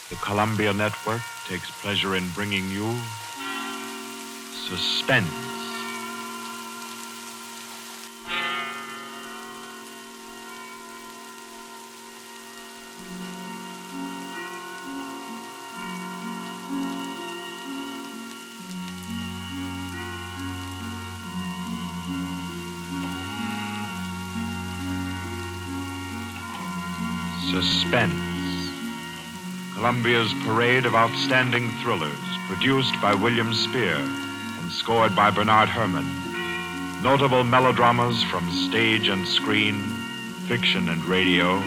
The Columbia Network takes pleasure in bringing you Suspense. Suspense. Columbia's parade of outstanding thrillers, produced by William Spier and scored by Herrmann. Notable melodramas from stage and screen, fiction and radio,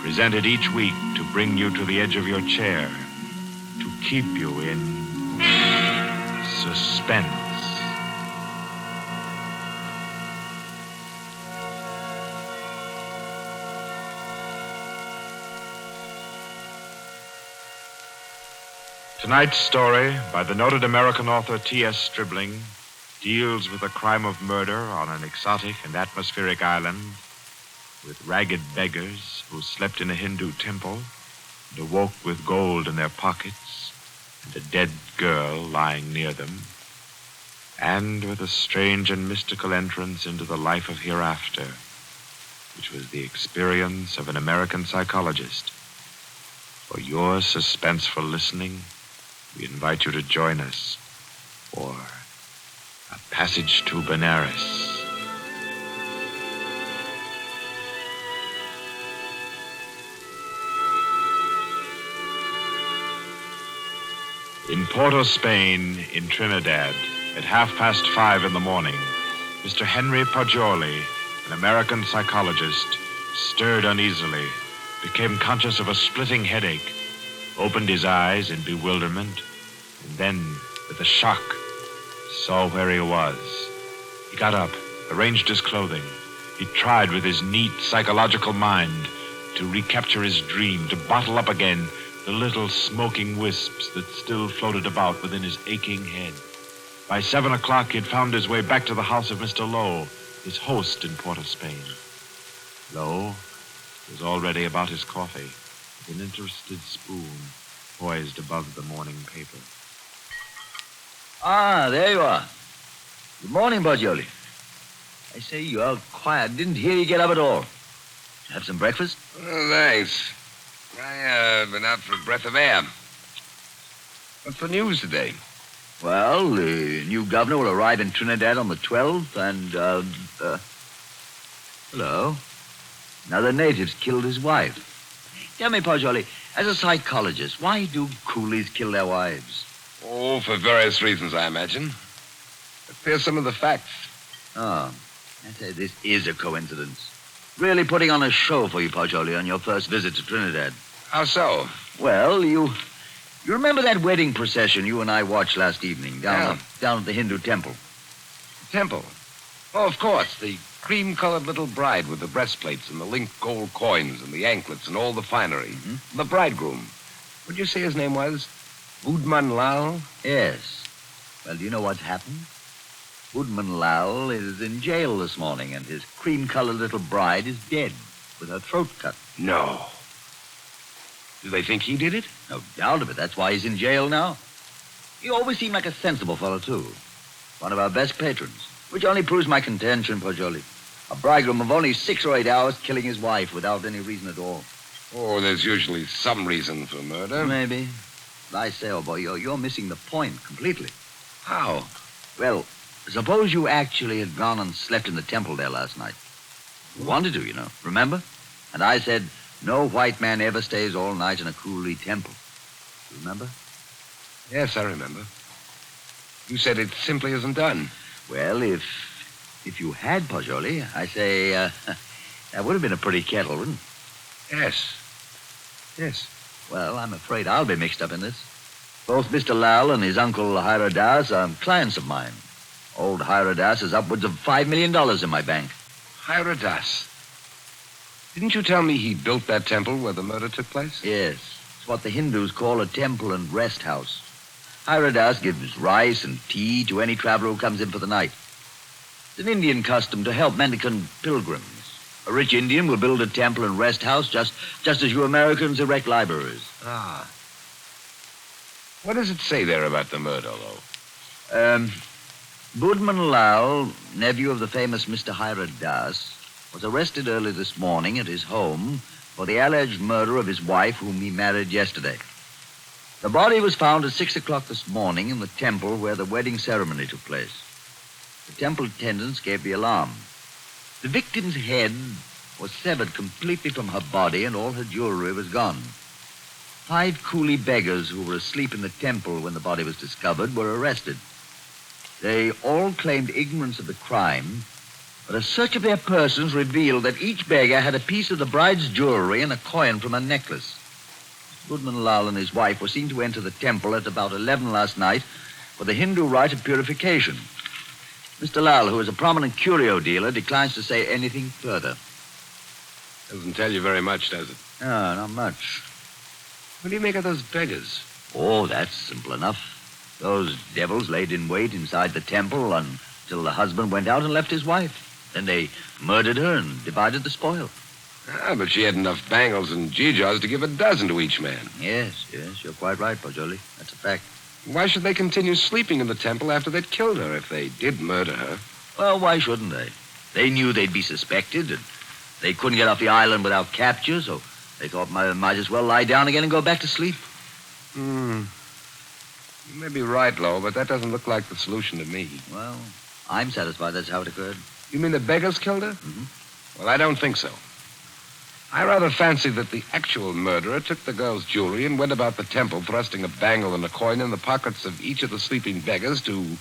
presented each week to bring you to the edge of your chair, to keep you in suspense. Tonight's story, by the noted American author T.S. Stribling, deals with a crime of murder on an exotic and atmospheric island, with ragged beggars who slept in a Hindu temple and awoke with gold in their pockets and a dead girl lying near them, and with a strange and mystical entrance into the life of hereafter, which was the experience of an American psychologist. For your suspenseful listening, we invite you to join us for A Passage to Benares. In Porto, Spain, in Trinidad, at 5:30 in the morning, Mr. Henry Poggioli, an American psychologist, stirred uneasily, became conscious of a splitting headache, opened his eyes in bewilderment, and then, with a shock, saw where he was. He got up, arranged his clothing. He tried with his neat psychological mind to recapture his dream, to bottle up again the little smoking wisps that still floated about within his aching head. By 7 o'clock, he had found his way back to the house of Mr. Lowe, his host in Port of Spain. Lowe was already about his coffee, with an interested spoon poised above the morning paper. Ah, there you are. Good morning, Poggioli. I say, you are quiet. Didn't hear you get up at all. Did you have some breakfast? Oh, thanks. I've been out for a breath of air. What's the news today? Well, the new governor will arrive in Trinidad on the 12th, and, hello. Another native's killed his wife. Tell me, Poggioli, as a psychologist, why do coolies kill their wives? Oh, for various reasons, I imagine. But here's some of the facts. Oh, I say, this is a coincidence. Really putting on a show for you, Poggioli, on your first visit to Trinidad. How so? Well, you remember that wedding procession you and I watched last evening down at the Hindu temple? Temple? Oh, of course. The cream-colored little bride with the breastplates and the linked gold coins and the anklets and all the finery. Mm-hmm. The bridegroom. What'd you say his name was? Woodman Lal? Yes. Well, do you know what's happened? Woodman Lal is in jail this morning, and his cream-colored little bride is dead with her throat cut. No. Do they think he did it? No doubt of it. That's why he's in jail now. He always seemed like a sensible fellow, too. One of our best patrons. Which only proves my contention, Poggioli. A bridegroom of only 6 or 8 hours killing his wife without any reason at all. Oh, there's usually some reason for murder. Maybe. But I say, old boy, you're missing the point completely. How? Well, suppose you actually had gone and slept in the temple there last night. You wanted to, you know. Remember? And I said, no white man ever stays all night in a coolie temple. You remember? Yes, I remember. You said it simply isn't done. Well, if you had, Poggioli, I say, that would have been a pretty kettle, wouldn't it? Yes. Yes. Well, I'm afraid I'll be mixed up in this. Both Mr. Lal and his uncle Hiradas are clients of mine. Old Hiradas has upwards of $5 million in my bank. Hiradas? Didn't you tell me he built that temple where the murder took place? Yes. It's what the Hindus call a temple and rest house. Hiradas gives rice and tea to any traveler who comes in for the night. It's an Indian custom to help mendicant pilgrims. A rich Indian will build a temple and rest house just as you Americans erect libraries. Ah. What does it say there about the murder, though? Budman Lal, nephew of the famous Mr. Hira Das, was arrested early this morning at his home for the alleged murder of his wife, whom he married yesterday. The body was found at 6 o'clock this morning in the temple where the wedding ceremony took place. The temple attendants gave the alarm. The victim's head was severed completely from her body and all her jewelry was gone. 5 coolie beggars who were asleep in the temple when the body was discovered were arrested. They all claimed ignorance of the crime, but a search of their persons revealed that each beggar had a piece of the bride's jewelry and a coin from her necklace. Goodman Lal and his wife were seen to enter the temple at about 11 last night for the Hindu rite of purification. Mr. Lal, who is a prominent curio dealer, declines to say anything further. Doesn't tell you very much, does it? No, not much. What do you make of those beggars? Oh, that's simple enough. Those devils laid in wait inside the temple until the husband went out and left his wife. Then they murdered her and divided the spoil. Ah, but she had enough bangles and geegaws to give a dozen to each man. Yes, you're quite right, Pajoli. That's a fact. Why should they continue sleeping in the temple after they'd killed her if they did murder her? Well, why shouldn't they? They knew they'd be suspected, and they couldn't get off the island without capture, so they thought might as well lie down again and go back to sleep. You may be right, Lo, but that doesn't look like the solution to me. Well, I'm satisfied that's how it occurred. You mean the beggars killed her? Mm-hmm. Well, I don't think so. I rather fancy that the actual murderer took the girl's jewelry and went about the temple thrusting a bangle and a coin in the pockets of each of the sleeping beggars to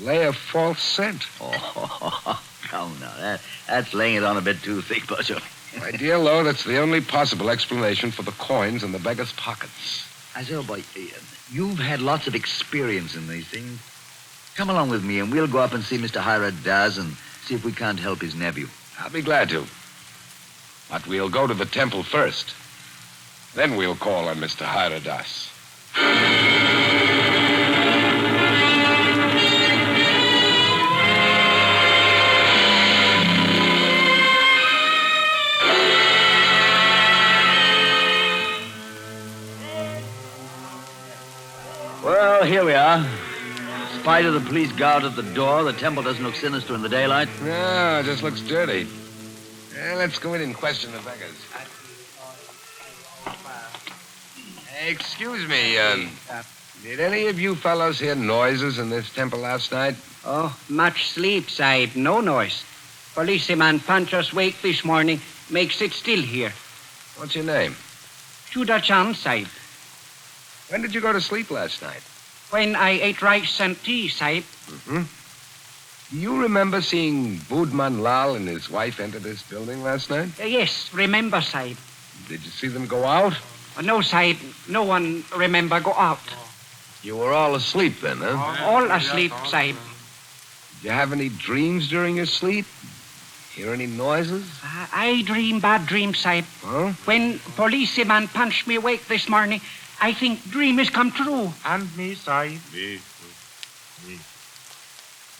lay a false scent. Oh, come now. That's laying it on a bit too thick, Pajoli. My dear Lo, that's the only possible explanation for the coins in the beggars' pockets. I say, oh, boy, you've had lots of experience in these things. Come along with me, and we'll go up and see Mr. Hira Das and see if we can't help his nephew. I'll be glad to. But we'll go to the temple first. Then we'll call on Mr. Hira Das. Well, here we are. In spite of the police guard at the door, the temple doesn't look sinister in the daylight. No, it just looks dirty. Let's go in and question the beggars. Excuse me, did any of you fellows hear noises in this temple last night? Oh, much sleep, Sahib. No noise. Policeman punch us wake this morning. Makes it still here. What's your name? Judah Chan, Sahib. When did you go to sleep last night? When I ate rice and tea, Sahib. Do you remember seeing Budman Lal and his wife enter this building last night? Yes, remember, Sahib. Did you see them go out? No, Sahib. No one remember go out. You were all asleep then, huh? All asleep, Sahib. Did you have any dreams during your sleep? Hear any noises? I dream bad dreams, Sahib. Huh? When policeman punched me awake this morning, I think dream has come true. And me, Sahib. Me.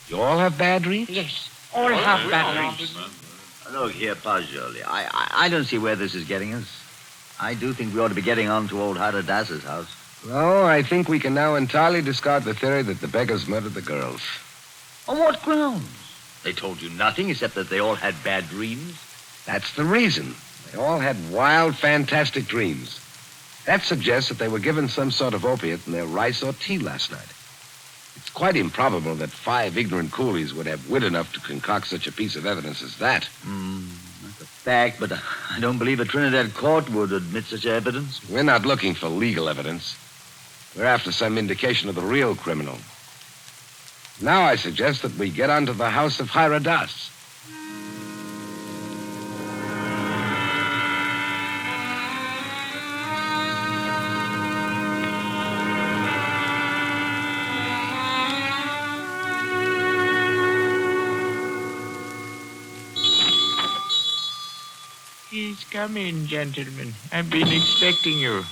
You all have bad dreams? Yes, all have bad dreams. Look here, Pajoli. I don't see where this is getting us. I do think we ought to be getting on to old Hira Das's house. No, I think we can now entirely discard the theory that the beggars murdered the girls. On what grounds? They told you nothing except that they all had bad dreams. That's the reason. They all had wild, fantastic dreams. That suggests that they were given some sort of opiate in their rice or tea last night. It's quite improbable that 5 ignorant coolies would have wit enough to concoct such a piece of evidence as that. That's a fact, but I don't believe a Trinidad court would admit such evidence. We're not looking for legal evidence. We're after some indication of the real criminal. Now I suggest that we get onto the house of Hira Das. Please come in, gentlemen. I've been expecting you.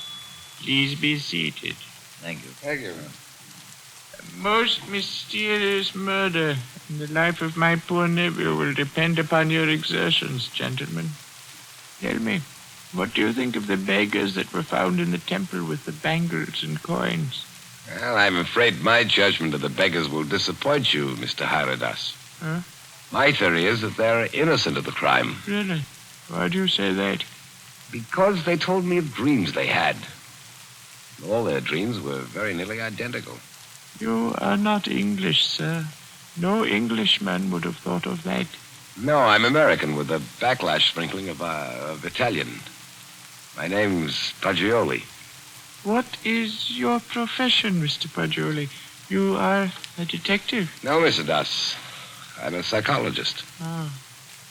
Please be seated. Thank you. Thank you. A most mysterious murder in the life of my poor nephew will depend upon your exertions, gentlemen. Tell me, What do you think of the beggars that were found in the temple with the bangles and coins? Well, I'm afraid my judgment of the beggars will disappoint you, Mr. Hyradas. Huh? My theory is that they're innocent of the crime. Really? Why do you say that? Because they told me of dreams they had. All their dreams were very nearly identical. You are not English, sir. No Englishman would have thought of that. No, I'm American with a backlash sprinkling of Italian. My name's Paggioli. What is your profession, Mr. Paggioli? You are a detective? No, Mr. Das. I'm a psychologist. Ah,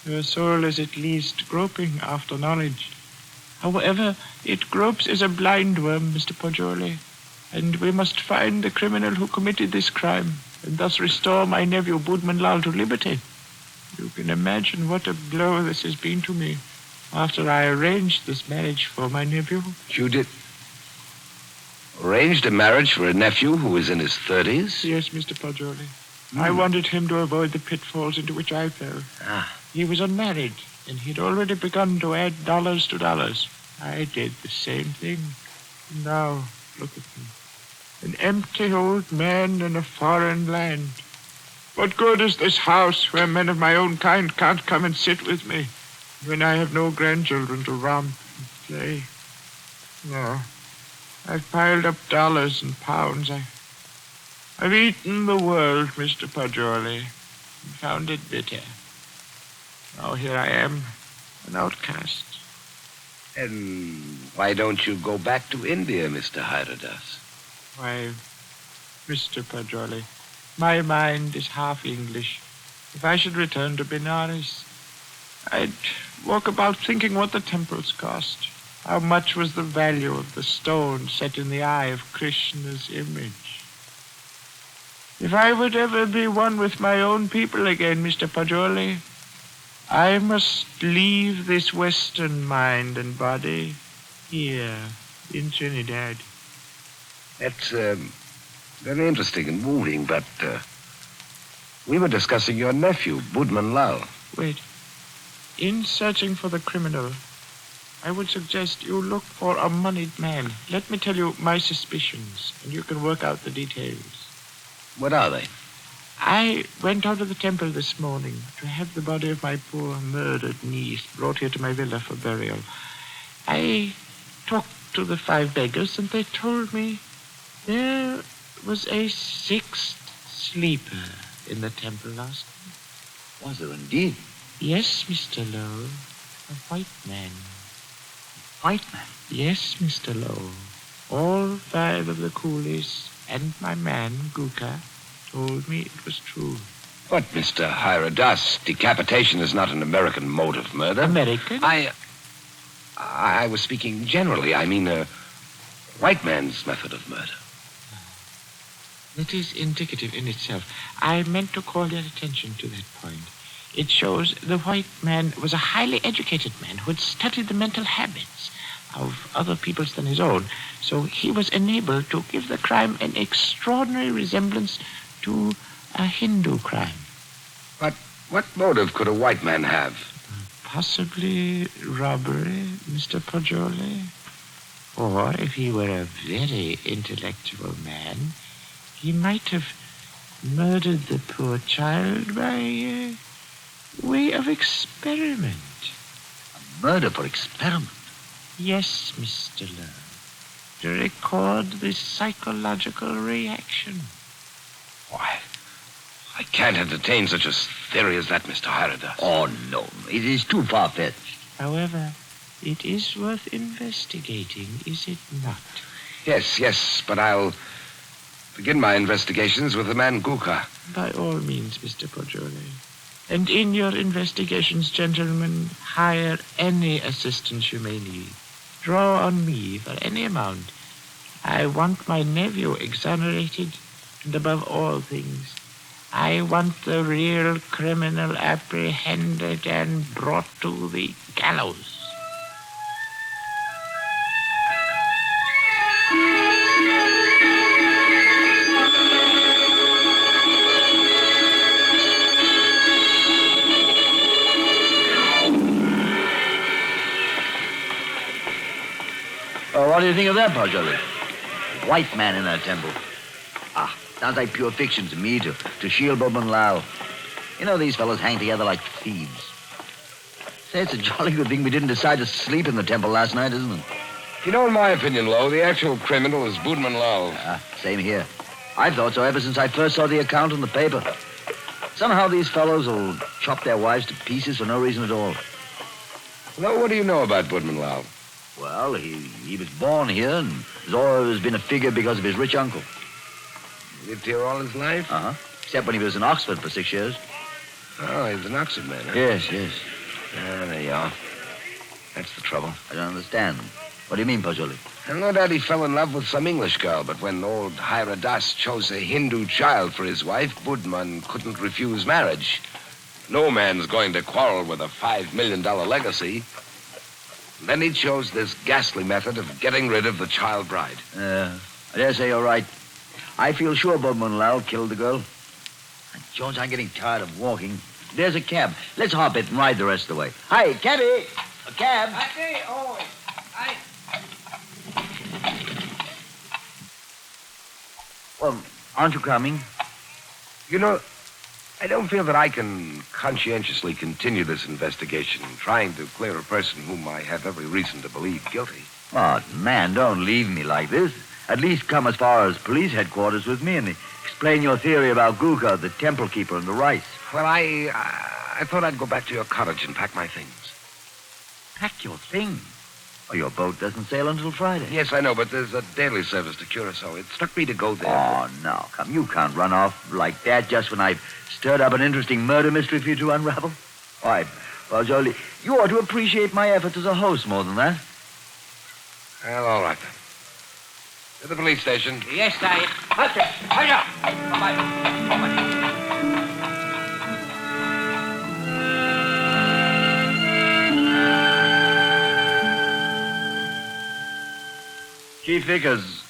your soul is at least groping after knowledge. However, it gropes as a blind worm, Mr. Paggioli, and we must find the criminal who committed this crime, and thus restore my nephew Boodman Lal to liberty. You can imagine what a blow this has been to me after I arranged this marriage for my nephew. You did... arranged a marriage for a nephew who was in his 30s? Yes, Mr. Paggioli. I wanted him to avoid the pitfalls into which I fell. He was unmarried, and he'd already begun to add dollars to dollars. I did the same thing. Now, look at me. An empty old man in a foreign land. What good is this house where men of my own kind can't come and sit with me when I have no grandchildren to romp and play? No. I've piled up dollars and pounds. I've eaten the world, Mr. Paggioli, and found it bitter. Now here I am, an outcast. And why don't you go back to India, Mr. Hyradas? Why, Mr. Paggioli, my mind is half English. If I should return to Benares, I'd walk about thinking what the temples cost. How much was the value of the stone set in the eye of Krishna's image? If I would ever be one with my own people again, Mr. Paggioli, I must leave this Western mind and body here in Trinidad. That's very interesting and moving, but we were discussing your nephew, Boodman Lal. Wait. In searching for the criminal, I would suggest you look for a moneyed man. Let me tell you my suspicions, and you can work out the details. What are they? I went out of the temple this morning to have the body of my poor murdered niece brought here to my villa for burial. I talked to the 5 beggars, and they told me there was a 6th sleeper in the temple last night. Was there indeed? Yes, Mr. Lowe. A white man. White man? Yes, Mr. Lowe. All 5 of the coolies and my man, Guka, told me it was true. But, Mr. Hyradas, decapitation is not an American mode of murder. American? I was speaking generally. I mean, a white man's method of murder. It is indicative in itself. I meant to call your attention to that point. It shows the white man was a highly educated man who had studied the mental habits of other peoples than his own. So he was enabled to give the crime an extraordinary resemblance to a Hindu crime. But what motive could a white man have? Possibly robbery, Mr. Paggioli. Or if he were a very intellectual man, he might have murdered the poor child by way of experiment. A murder for experiment? Yes, Mr. Lowe. To record the psychological reaction. Why, I can't entertain such a theory as that, Mr. Hyradas. Oh, no. It is too far-fetched. However, it is worth investigating, is it not? Yes, but I'll begin my investigations with the man Guka. By all means, Mr. Paggioli. And in your investigations, gentlemen, hire any assistance you may need. Draw on me for any amount. I want my nephew exonerated, and above all things, I want the real criminal apprehended and brought to the gallows. Oh, what do you think of that, Pajoli? White man in that temple. Sounds like pure fiction to me, to shield Budman Lau. You know, these fellows hang together like thieves. Say, it's a jolly good thing we didn't decide to sleep in the temple last night, isn't it? You know, in my opinion, Lo, the actual criminal is Budman Lau. Same here. I've thought so ever since I first saw the account in the paper. Somehow these fellows will chop their wives to pieces for no reason at all. Lo, what do you know about Budman Lau? Well, he was born here and has always been a figure because of his rich uncle. Lived here all his life? Uh-huh. Except when he was in Oxford for 6 years. Oh, he was an Oxford man, huh? Yes. There you are. That's the trouble. I don't understand. What do you mean, Pajoli? And no doubt he fell in love with some English girl, but when old Hiradas chose a Hindu child for his wife, Budman couldn't refuse marriage. No man's going to quarrel with a $5 million legacy. And then he chose this ghastly method of getting rid of the child bride. I dare say you're right. I feel sure Budman Lau killed the girl. And Jones, I'm getting tired of walking. There's a cab. Let's hop it and ride the rest of the way. Hi, cabby! A cab! Well, aren't you coming? You know, I don't feel that I can conscientiously continue this investigation, trying to clear a person whom I have every reason to believe guilty. Oh, man, don't leave me like this. At least come as far as police headquarters with me and explain your theory about Guga, the temple keeper, and the rice. Well, I thought I'd go back to your cottage and pack my things. Pack your things? Oh, your boat doesn't sail until Friday. Yes, I know, but there's a daily service to Curacao. It struck me to go there. Oh, no, come. You can't run off like that just when I've stirred up an interesting murder mystery for you to unravel. All right, Pajoli, you ought to appreciate my efforts as a host more than that. Well, all right, then. To the police station. Yes, Sahib. Bye-bye. Chief Vickers,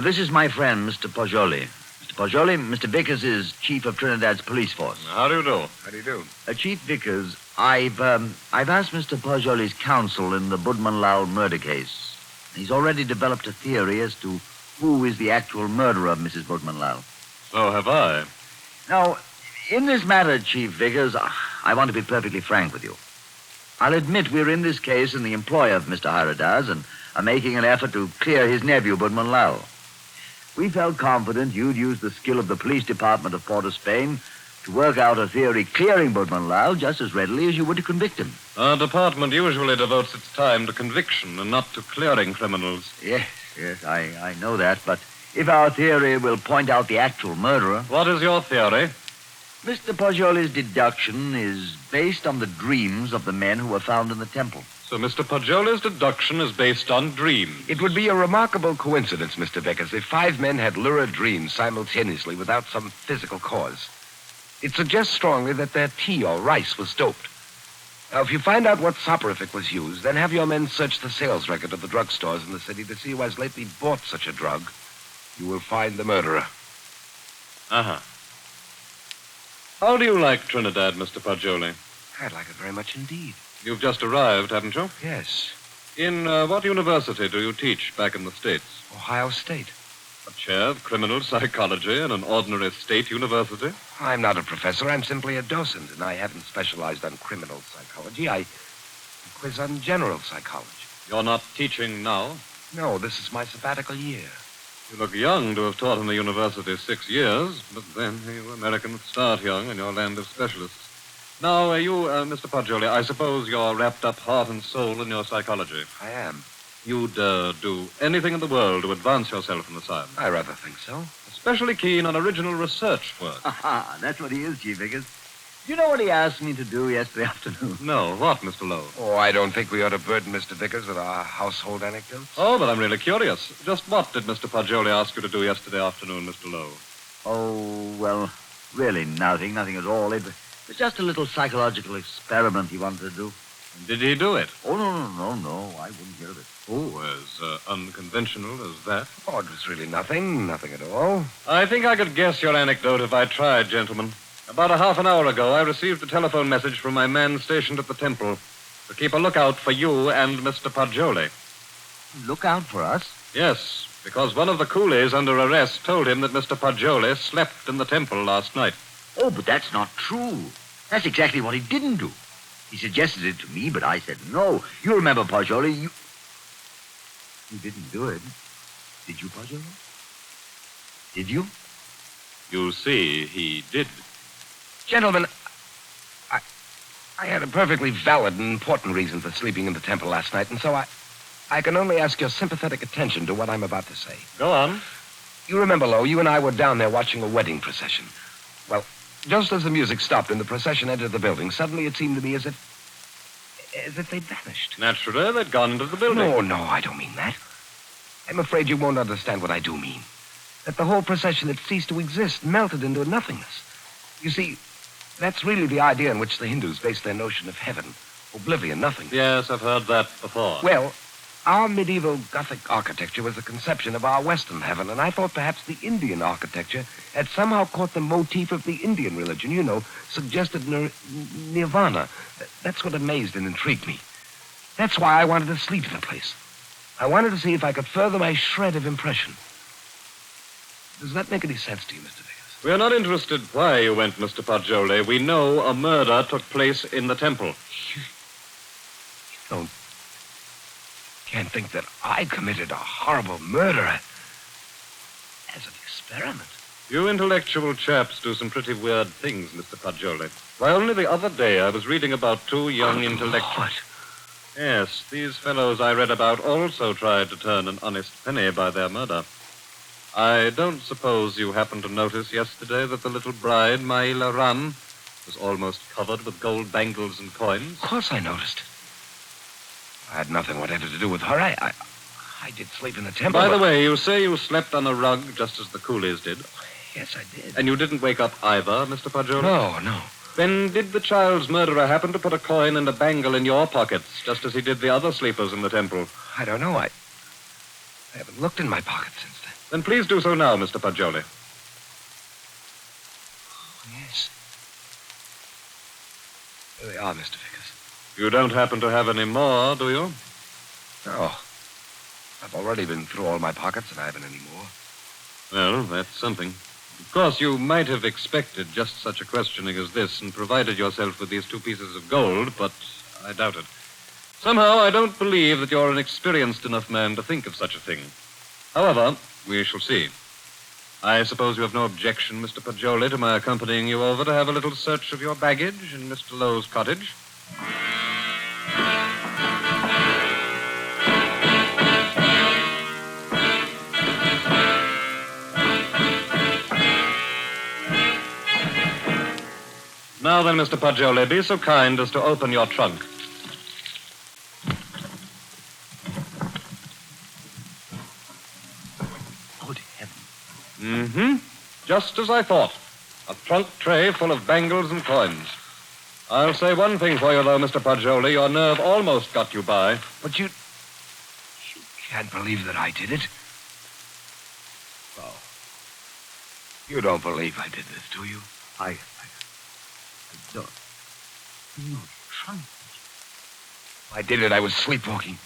this is my friend, Mr. Pajoli. Mr. Pajoli, Mr. Vickers is chief of Trinidad's police force. How do you do? How do you do? Chief Vickers, I've asked Mr. Pajoli's counsel in the Budman Lau murder case. He's already developed a theory as to who is the actual murderer of Mrs. Budman Lau. So have I. Now, in this matter, Chief Vickers, I want to be perfectly frank with you. I'll admit we're in this case in the employ of Mr. Hiradas and are making an effort to clear his nephew, Budman Lau. We felt confident you'd use the skill of the police department of Port of Spain to work out a theory clearing Budman Lau just as readily as you would to convict him. Our department usually devotes its time to conviction and not to clearing criminals. Yes, I know that, but if our theory will point out the actual murderer... What is your theory? Mr. Pajoli's deduction is based on the dreams of the men who were found in the temple. So Mr. Pajoli's deduction is based on dreams. It would be a remarkable coincidence, Mr. Vickers, if 5 men had lurid dreams simultaneously without some physical cause. It suggests strongly that their tea or rice was doped. Now, if you find out what soporific was used, then have your men search the sales record of the drugstores in the city to see who has lately bought such a drug. You will find the murderer. Uh-huh. How do you like Trinidad, Mr. Pajoli? I'd like it very much indeed. You've just arrived, haven't you? Yes. In what university do you teach back in the States? Ohio State. A chair of criminal psychology in an ordinary state university? I'm not a professor. I'm simply a docent, and I haven't specialized on criminal psychology. I quiz on general psychology. You're not teaching now? No, this is my sabbatical year. You look young to have taught in the university 6 years, but then you Americans start young in your land of specialists. Now, Mr. Pajoli, I suppose you're wrapped up heart and soul in your psychology. I am. You'd do anything in the world to advance yourself in the science. I rather think so. Especially keen on original research work. That's what he is, Chief Vickers. You know what he asked me to do yesterday afternoon? No, what, Mr. Lowe? Oh, I don't think we ought to burden Mr. Vickers with our household anecdotes. Oh, but I'm really curious. Just what did Mr. Pajoli ask you to do yesterday afternoon, Mr. Lowe? Oh, well, really nothing at all. It was just a little psychological experiment he wanted to do. Did he do it? Oh, no. I wouldn't hear of it. Oh, as unconventional as that? Oh, it was really nothing at all. I think I could guess your anecdote if I tried, gentlemen. About a half an hour ago, I received a telephone message from my man stationed at the temple to keep a lookout for you and Mr. Pajoli. Look out for us. Yes, because one of the coolies under arrest told him that Mr. Poggioli slept in the temple last night. Oh, but that's not true. That's exactly what he didn't do. He suggested it to me, but I said no. You remember, Poggioli, You didn't do it. Did you, Poggioli? Did you? You see, he did. Gentlemen, I had a perfectly valid and important reason for sleeping in the temple last night, and so I can only ask your sympathetic attention to what I'm about to say. Go on. You remember, Lo, you and I were down there watching a wedding procession. Well, just as the music stopped and the procession entered the building, suddenly it seemed to me as if they'd vanished. Naturally, they'd gone into the building. No, I don't mean that. I'm afraid you won't understand what I do mean. That the whole procession had ceased to exist, melted into nothingness. You see, that's really the idea in which the Hindus base their notion of heaven. Oblivion, nothing. Yes, I've heard that before. Well, our medieval Gothic architecture was a conception of our Western heaven, and I thought perhaps the Indian architecture had somehow caught the motif of the Indian religion, suggested nirvana. That's what amazed and intrigued me. That's why I wanted to sleep in the place. I wanted to see if I could further my shred of impression. Does that make any sense to you, Mr. Vickers? We are not interested why you went, Mr. Poggioli. We know a murder took place in the temple. You can't think that I committed a horrible murder as an experiment. You intellectual chaps do some pretty weird things, Mr. Poggioli. Why, only the other day I was reading about two young intellectuals. What? Yes, these fellows I read about also tried to turn an honest penny by their murder. I don't suppose you happened to notice yesterday that the little bride, Maila Ran, was almost covered with gold bangles and coins? Of course I noticed. I had nothing whatever to do with her. I did sleep in the temple. By the way, you say you slept on a rug just as the coolies did. Yes, I did. And you didn't wake up either, Mr. Poggioli? No. Then did the child's murderer happen to put a coin and a bangle in your pockets, just as he did the other sleepers in the temple? I don't know. I haven't looked in my pockets since then. Then please do so now, Mr. Poggioli. Yes. Here they are, Mr. Vickers. You don't happen to have any more, do you? No. I've already been through all my pockets and I haven't any more. Well, that's something. Of course, you might have expected just such a questioning as this and provided yourself with these 2 pieces of gold, but I doubt it. Somehow, I don't believe that you're an experienced enough man to think of such a thing. However, we shall see. I suppose you have no objection, Mr. Poggioli, to my accompanying you over to have a little search of your baggage in Mr. Lowe's cottage? Now then, Mr. Poggioli, be so kind as to open your trunk. Good heavens. Mm-hmm. Just as I thought. A trunk tray full of bangles and coins. I'll say one thing for you, though, Mr. Poggioli. Your nerve almost got you by. But you can't believe that I did it. Oh. You don't believe I did this, do you? I don't. No, trunk. I did it. I was sleepwalking.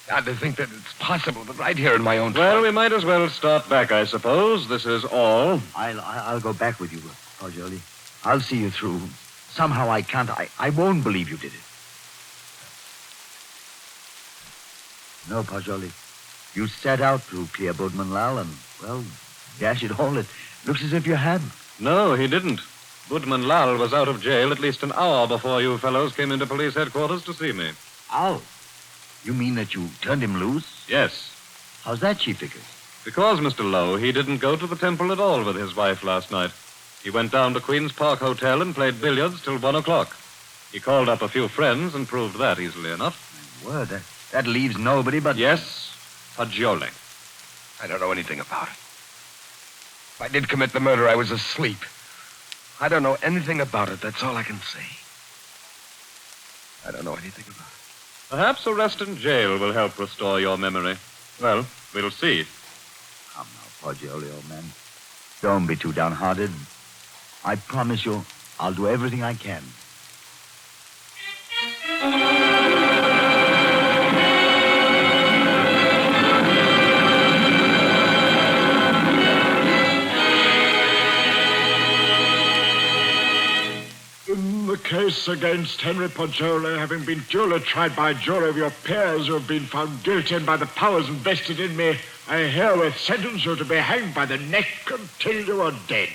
God, to think that it's possible, but right here in my own Well, trunk. we might as well start back, I suppose. This is all. I'll go back with you, Poggioli. I'll see you through. Somehow I can't. I won't believe you did it. No, Poggioli. You set out to clear Budman Lal, and, well, dash it all, it looks as if you had. No, he didn't. Budman Lal was out of jail at least an hour before you fellows came into police headquarters to see me. Ow. You mean that you turned him loose? Yes. How's that, Chief Vickers? Because, Mr. Lowe, he didn't go to the temple at all with his wife last night. He went down to Queen's Park Hotel and played billiards till 1 o'clock. He called up a few friends and proved that easily enough. My word, that leaves nobody but... Yes, Poggioli. I don't know anything about it. If I did commit the murder, I was asleep. I don't know anything about it. That's all I can say. I don't know anything about it. Perhaps arrest in jail will help restore your memory. Well, we'll see. Come now, Poggioli, old man. Don't be too downhearted. I promise you, I'll do everything I can. case against Henry Poggioli having been duly tried by a jury of your peers who have been found guilty, and by the powers invested in me, I herewith sentence you to be hanged by the neck until you are dead.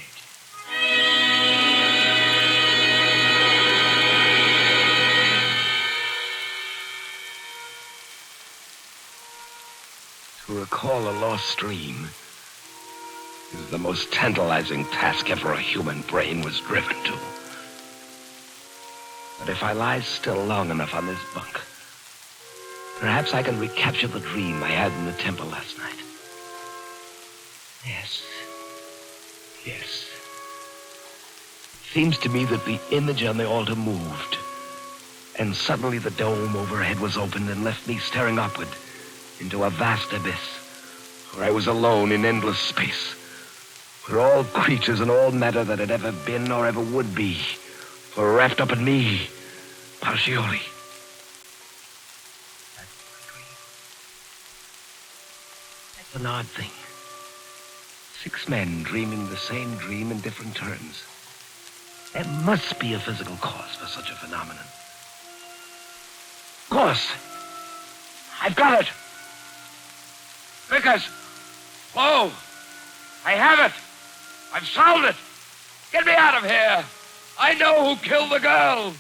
To recall a lost stream is the most tantalizing task ever a human brain was driven to. But if I lie still long enough on this bunk, perhaps I can recapture the dream I had in the temple last night. Yes. It seems to me that the image on the altar moved, and suddenly the dome overhead was opened and left me staring upward into a vast abyss, where I was alone in endless space, where all creatures and all matter that had ever been or ever would be were wrapped up in me, Poggioli. That's an odd thing. 6 men dreaming the same dream in different turns. There must be a physical cause for such a phenomenon. Of course. I've got it. Vickers! Whoa! I have it! I've solved it! Get me out of here! I know who killed the girl!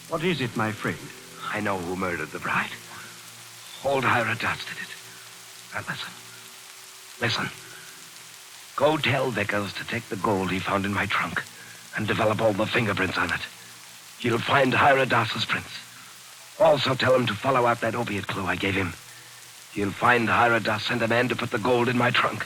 What is it, my friend? I know who murdered the bride. Old Hira Dutz did it. Now listen. Go tell Vickers to take the gold he found in my trunk and develop all the fingerprints on it. He'll find Hira Dutz's prints. Also tell him to follow out that opiate clue I gave him. He'll find Hira Dutz and a man to put the gold in my trunk.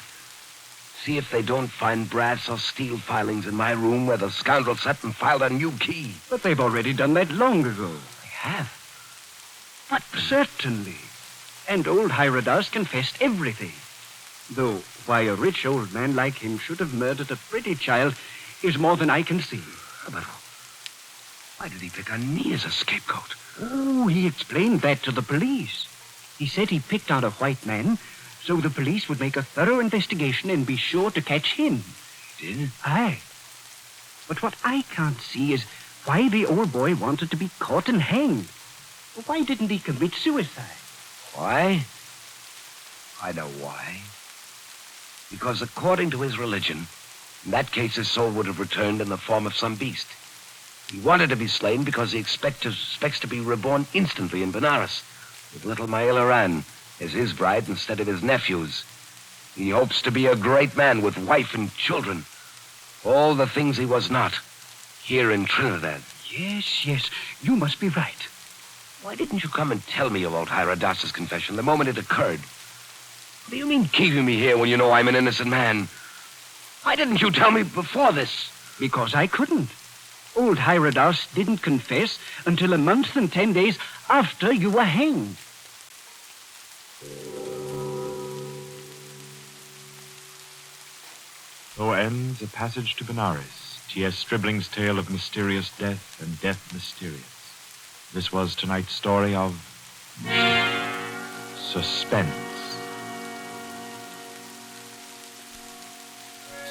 See if they don't find brass or steel filings in my room where the scoundrel sat and filed a new key. But they've already done that long ago. They have? But certainly. And old Hira Dutz confessed everything. Though why a rich old man like him should have murdered a pretty child is more than I can see. But why did he pick on me as a scapegoat? Oh, he explained that to the police. He said he picked on a white man so the police would make a thorough investigation and be sure to catch him. Did? Aye. But what I can't see is why the old boy wanted to be caught and hanged. Why didn't he commit suicide? Why? I know why. Because according to his religion, in that case his soul would have returned in the form of some beast. He wanted to be slain because he expects to be reborn instantly in Benares, with little Maila Ran as his bride instead of his nephew's. He hopes to be a great man with wife and children. All the things he was not, here in Trinidad. Yes, you must be right. Why didn't you come and tell me about Hira Dutz's confession the moment it occurred? What do you mean keeping me here when you know I'm an innocent man? Why didn't you tell me before this? Because I couldn't. Old Hira Dutz didn't confess until a month and 10 days after you were hanged. So ends A Passage to Benares, T.S. Stribling's tale of mysterious death and death mysterious. This was tonight's story of Suspense.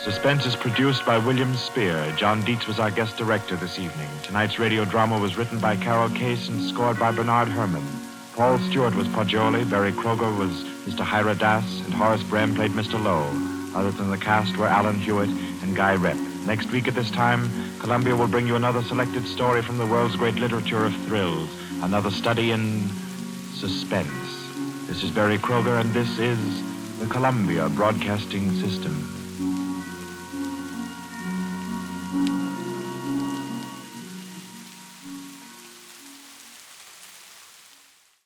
Suspense is produced by William Spier. John Dietz was our guest director this evening. Tonight's radio drama was written by Carroll Case and scored by Bernard Herrmann. Paul Stewart was Poggioli, Berry Kroeger was Mr. Hira Dutz, and Horace Brent played Mr. Lowe. Other than the cast were Alan Hewitt and Guy Repp. Next week at this time, Columbia will bring you another selected story from the world's great literature of thrills, another study in suspense. This is Berry Kroeger, and this is the Columbia Broadcasting System.